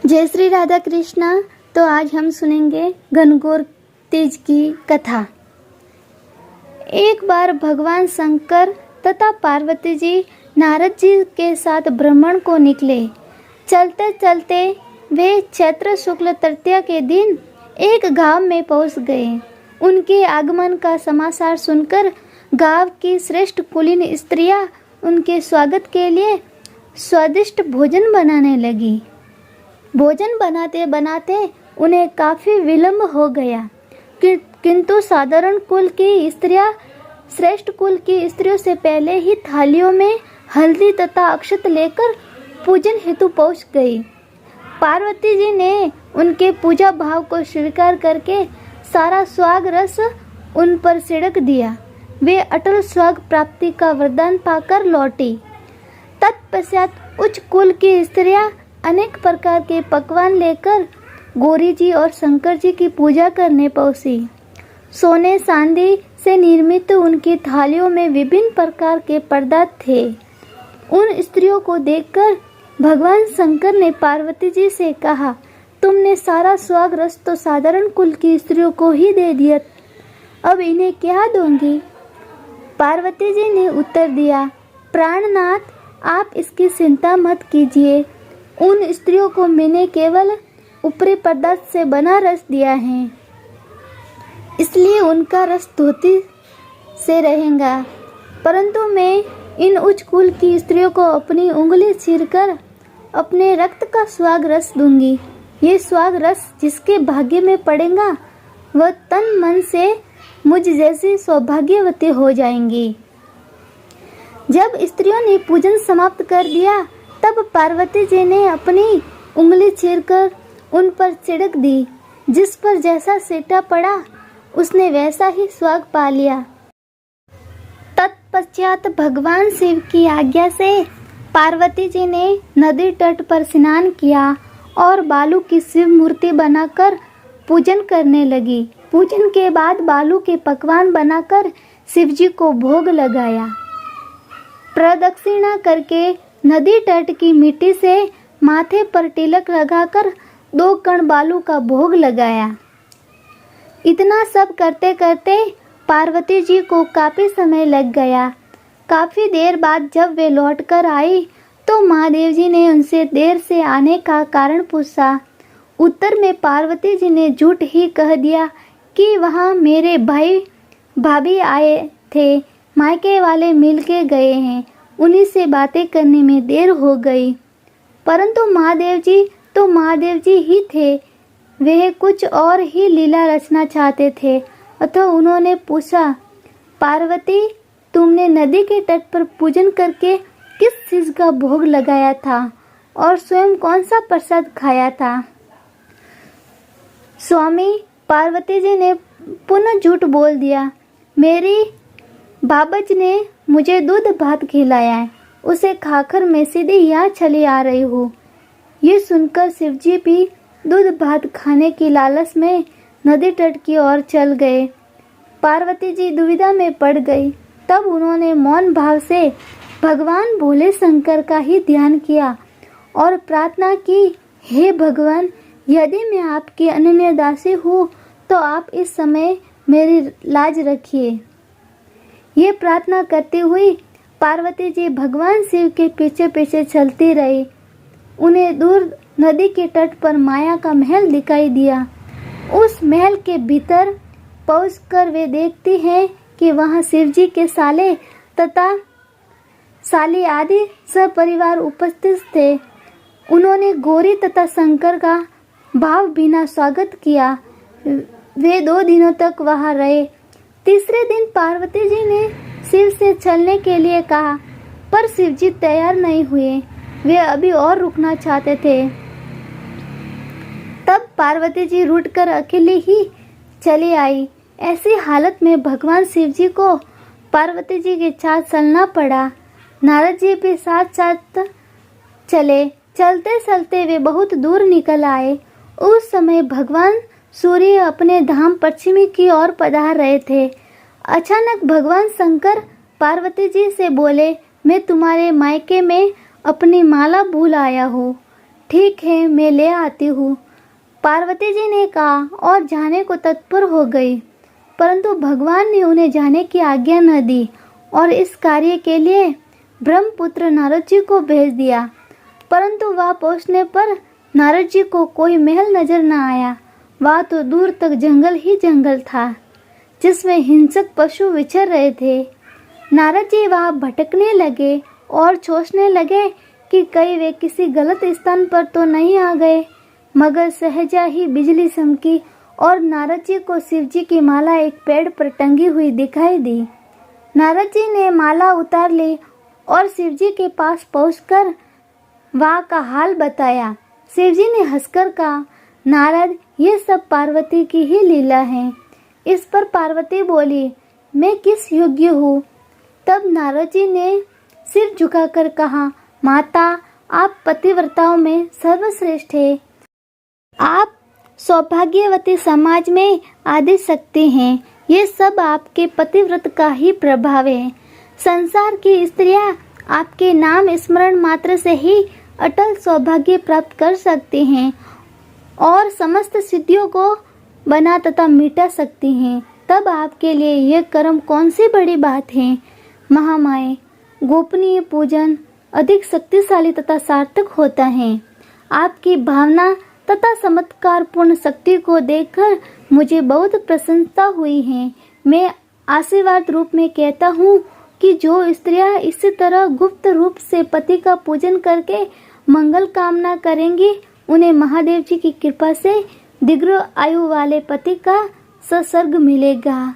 जय श्री राधा कृष्णा। तो आज हम सुनेंगे घनघोर तीज की कथा। एक बार भगवान शंकर तथा पार्वती जी नारद जी के साथ भ्रमण को निकले। चलते चलते वे चैत्र शुक्ल तृतीया के दिन एक गांव में पहुंच गए। उनके आगमन का समाचार सुनकर गांव की श्रेष्ठ कुलीन स्त्रियां उनके स्वागत के लिए स्वादिष्ट भोजन बनाने लगी। भोजन बनाते बनाते उन्हें काफ़ी विलंब हो गया, किंतु साधारण कुल की स्त्रियां श्रेष्ठ कुल की स्त्रियों से पहले ही थालियों में हल्दी तथा अक्षत लेकर पूजन हेतु पहुंच गई। पार्वती जी ने उनके पूजा भाव को स्वीकार करके सारा स्वाग रस उन पर छिड़क दिया। वे अटल स्वाग प्राप्ति का वरदान पाकर लौटी। तत्पश्चात उच्च कुल की स्त्रियां अनेक प्रकार के पकवान लेकर गौरी जी और शंकर जी की पूजा करने पहुंची। सोने चांदी से निर्मित उनकी थालियों में विभिन्न प्रकार के पदार्थ थे। उन स्त्रियों को देखकर भगवान शंकर ने पार्वती जी से कहा, तुमने सारा स्वाग रस तो साधारण कुल की स्त्रियों को ही दे दिया, अब इन्हें क्या दूंगी? पार्वती जी ने उत्तर दिया, प्राणनाथ, आप इसकी चिंता मत कीजिए। उन स्त्रियों को मैंने केवल ऊपरी पदार्थ से बना रस दिया है, इसलिए उनका रस धोती से रहेगा, परंतु मैं इन उच्च कुल की स्त्रियों को अपनी उंगली चीरकर अपने रक्त का स्वाग रस दूंगी। ये स्वाग रस जिसके भाग्य में पड़ेगा वह तन मन से मुझ जैसी सौभाग्यवती हो जाएंगी। जब स्त्रियों ने पूजन समाप्त कर दिया तब पार्वती जी ने अपनी उंगली चीरकर उन पर छिड़क दी। जिस पर जैसा सीटा पड़ा उसने वैसा ही स्वाग पा लिया। तत्पश्चात भगवान शिव की आज्ञा से पार्वती जी ने नदी तट पर स्नान किया और बालू की शिव मूर्ति बनाकर पूजन करने लगी। पूजन के बाद बालू के पकवान बनाकर शिव जी को भोग लगाया। प्रदक्षिणा करके नदी तट की मिट्टी से माथे पर तिलक लगाकर 2 कण बालू का भोग लगाया। इतना सब करते करते पार्वती जी को काफी समय लग गया। काफी देर बाद जब वे लौटकर आई तो महादेव जी ने उनसे देर से आने का कारण पूछा। उत्तर में पार्वती जी ने झूठ ही कह दिया कि वहाँ मेरे भाई भाभी आए थे, मायके वाले मिल के गए हैं, उन्हीं से बातें करने में देर हो गई। परंतु महादेव जी तो महादेव जी ही थे, वे कुछ और ही लीला रचना चाहते थे। अतः उन्होंने पूछा, पार्वती, तुमने नदी के तट पर पूजन करके किस चीज का भोग लगाया था और स्वयं कौन सा प्रसाद खाया था? स्वामी, पार्वती जी ने पुनः झूठ बोल दिया, मेरी बाबज ने मुझे दूध भात खिलाया है, उसे खाकर मैं सीधे यहाँ चली आ रही हूँ। ये सुनकर शिवजी भी दूध भात खाने की लालच में नदी तट की ओर चल गए। पार्वती जी दुविधा में पड़ गई। तब उन्होंने मौन भाव से भगवान भोले शंकर का ही ध्यान किया और प्रार्थना की, हे भगवान, यदि मैं आपकी अनन्य दासी हूँ तो आप इस समय मेरी लाज रखिए। ये प्रार्थना करती हुई पार्वती जी भगवान शिव के पीछे पीछे चलती रही। उन्हें दूर नदी के तट पर माया का महल दिखाई दिया। उस महल के भीतर पहुंचकर वे देखती हैं कि वहां शिवजी के साले तथा साली आदि सपरिवार उपस्थित थे। उन्होंने गौरी तथा शंकर का भाव बिना स्वागत किया। वे 2 दिनों तक वहां रहे। तीसरे दिन पार्वती जी ने शिव से चलने के लिए कहा, पर शिवजी तैयार नहीं हुए, वे अभी और रुकना चाहते थे। तब पार्वती जी रूठकर अकेली ही चली आई। ऐसी हालत में भगवान शिव जी को पार्वती जी के साथ चलना पड़ा। नारद जी भी साथ साथ चले। चलते चलते वे बहुत दूर निकल आए। उस समय भगवान सूर्य अपने धाम पश्चिमी की ओर पधार रहे थे। अचानक भगवान शंकर पार्वती जी से बोले, मैं तुम्हारे मायके में अपनी माला भूल आया हूँ, ठीक है, मैं ले आती हूँ, पार्वती जी ने कहा और जाने को तत्पर हो गई। परंतु भगवान ने उन्हें जाने की आज्ञा न दी और इस कार्य के लिए ब्रह्मपुत्र नारद जी को भेज दिया। परंतु वहां पहुंचने पर नारद जी को कोई महल नजर न आया। वहां तो दूर तक जंगल ही जंगल था, जिसमें हिंसक पशु विचर रहे थे। नारद जी वहां भटकने लगे और सोचने लगे कि कहीं वे किसी गलत स्थान पर तो नहीं आ गए, मगर सहजा ही बिजली चमकी और नारद जी को शिव जी की माला एक पेड़ पर टंगी हुई दिखाई दी। नारद जी ने माला उतार ली और शिव जी के पास पहुंचकर वहां का हाल बताया। शिव जी ने हंसकर कहा, नारद, ये सब पार्वती की ही लीला है। इस पर पार्वती बोली, मैं किस योग्य हूँ? तब नारद जी ने सिर झुकाकर कहा, माता, आप पतिव्रताओं में सर्वश्रेष्ठ है। आप सौभाग्यवती समाज में आदि शक्ति हैं। ये सब आपके पतिव्रत का ही प्रभाव है। संसार की स्त्रियां आपके नाम स्मरण मात्र से ही अटल सौभाग्य प्राप्त कर सकती हैं और समस्त सिद्धियों को बना तथा मिटा सकती हैं। तब आपके लिए यह कर्म कौन सी बड़ी बात है? महामाये, गोपनीय पूजन अधिक शक्तिशाली तथा सार्थक होता है। आपकी भावना तथा चमत्कारपूर्ण शक्ति को देखकर मुझे बहुत प्रसन्नता हुई है। मैं आशीर्वाद रूप में कहता हूँ कि जो स्त्रियां इसी तरह गुप्त रूप से पति का पूजन करके मंगल कामना करेंगी, उन्हें महादेव जी की कृपा से दीर्घ आयु वाले पति का सत्सर्ग मिलेगा।